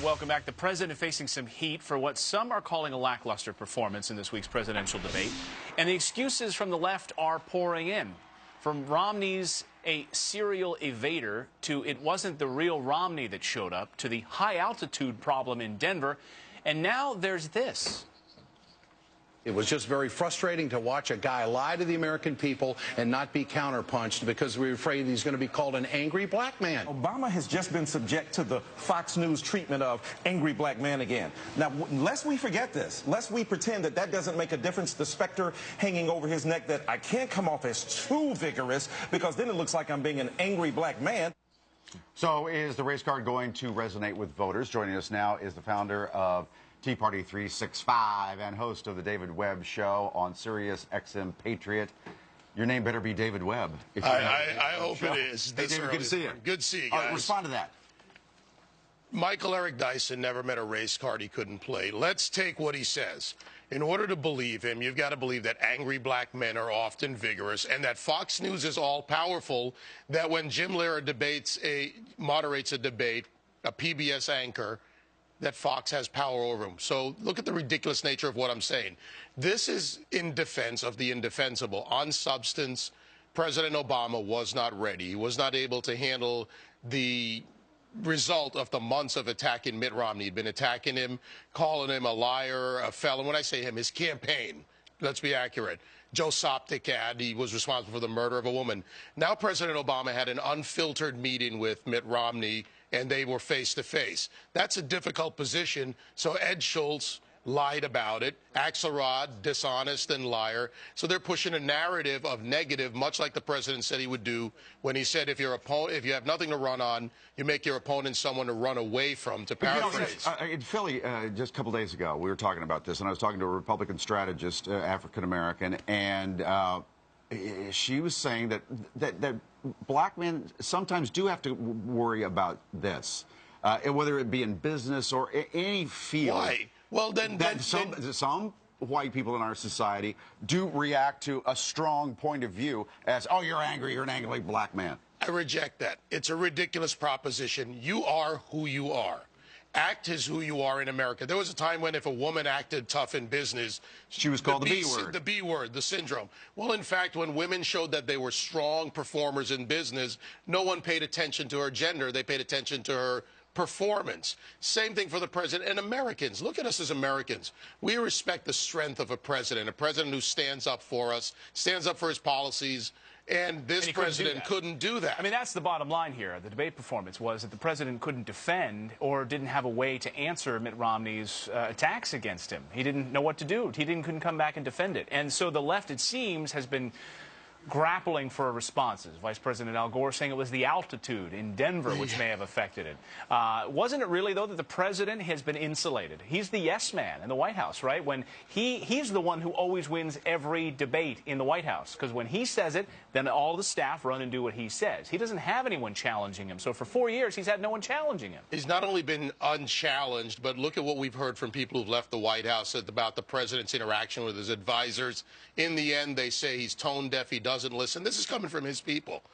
Webb, welcome back. The president facing some heat for what some are calling a lackluster performance in this week's presidential debate. And the excuses from the left are pouring in. From Romney's a serial evader to it wasn't the real Romney that showed up to the high altitude problem in Denver. And now there's this. It was just very frustrating to watch a guy lie to the American people and not be counterpunched because we were afraid he's going to be called an angry black man. Obama has just been subject to the Fox News treatment of angry black man again. Now, lest we forget this, lest we pretend that that doesn't make a difference, the specter hanging over his neck that I can't come off as too vigorous because then it looks like I'm being an angry black man. So is the race card going to resonate with voters? Joining us now is the founder of Tea Party 365 and host of the David Webb Show on Sirius XM Patriot. Your name better be David Webb. I hope it is. Hey, David, good to see you. Good to see you guys. Respond to that. Michael Eric Dyson never met a race card he couldn't play. Let's take what he says. In order to believe him, you've got to believe that angry black men are often vigorous and that Fox News is all-powerful, that when Jim Lehrer moderates a debate, a PBS anchor, that Fox has power over him. So look at the ridiculous nature of what I'm saying. This is in defense of the indefensible. On substance, President Obama was not ready. He was not able to handle the result of the months of attacking Mitt Romney. He'd been attacking him, calling him a liar, a felon. When I say him, his campaign. Let's be accurate. Joe Soptic ad, he was responsible for the murder of a woman. Now President Obama had an unfiltered meeting with Mitt Romney, and they were face-to-face. That's a difficult position, so Ed Schultz lied about it. Axelrod, dishonest and liar. So they're pushing a narrative of negative, much like the president said he would do when he said if you have nothing to run on, you make your opponent someone to run away from, to paraphrase. In Philly, just a couple days ago, we were talking about this, and I was talking to a Republican strategist, African-American, and she was saying that black men sometimes do have to worry about this, whether it be in business or any field. Why? Well, then some white people in our society do react to a strong point of view as, oh, you're angry, you're an angry black man. I reject that. It's a ridiculous proposition. You are who you are. Act as who you are in America. There was a time when if a woman acted tough in business, she was called the B word. The B word, the syndrome. Well, in fact, when women showed that they were strong performers in business, no one paid attention to her gender. They paid attention to her performance. Same thing for the president. And Americans, look at us as Americans. We respect the strength of a president who stands up for us, stands up for his policies. And this president couldn't do that. I mean, that's the bottom line here. The debate performance was that the president couldn't defend or didn't have a way to answer Mitt Romney's attacks against him. He didn't know what to do. He couldn't come back and defend it. And so the left, it seems, has been grappling for responses. Vice President Al Gore saying it was the altitude in Denver which may have affected it. Wasn't it really, though, that the president has been insulated? He's the yes man in the White House, right? When he's the one who always wins every debate in the White House, because when he says it, then all the staff run and do what he says. He doesn't have anyone challenging him. So for 4 years, he's had no one challenging him. He's not only been unchallenged, but look at what we've heard from people who've left the White House about the president's interaction with his advisors. In the end, they say he's tone deaf, he doesn't listen. This is coming from his people.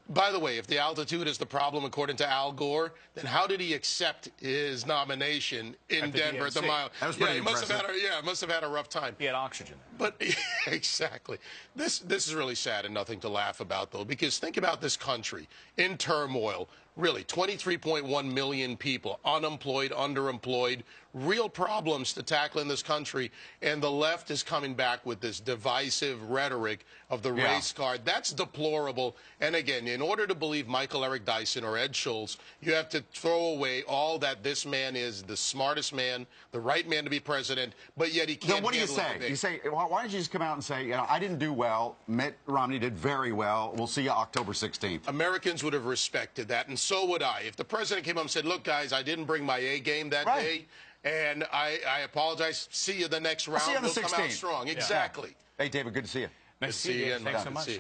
By the way, if the altitude is the problem, according to Al Gore, then how did he accept his nomination in Denver at the mile? That was pretty impressive. Must have had a rough time. He had oxygen. But exactly. This is really sad and nothing to laugh about, though, because think about this country in turmoil. Really, 23.1 million people, unemployed, underemployed, real problems to tackle in this country. And the left is coming back with this divisive rhetoric of the race card. That's deplorable. And again, in order to believe Michael Eric Dyson or Ed Schultz, you have to throw away all that this man is, the smartest man, the right man to be president, but yet he can't. Then what do you say? You say, why don't you just come out and say, you know, I didn't do well, Mitt Romney did very well, we'll see you October 16th. Americans would have respected that, and so would I. If the president came up and said, look, guys, I didn't bring my A game that day, and I apologize, see you the next round. See you on the 16th. We'll come out strong. Exactly. Hey, David, good to see you. Nice to see you again. Thanks so much.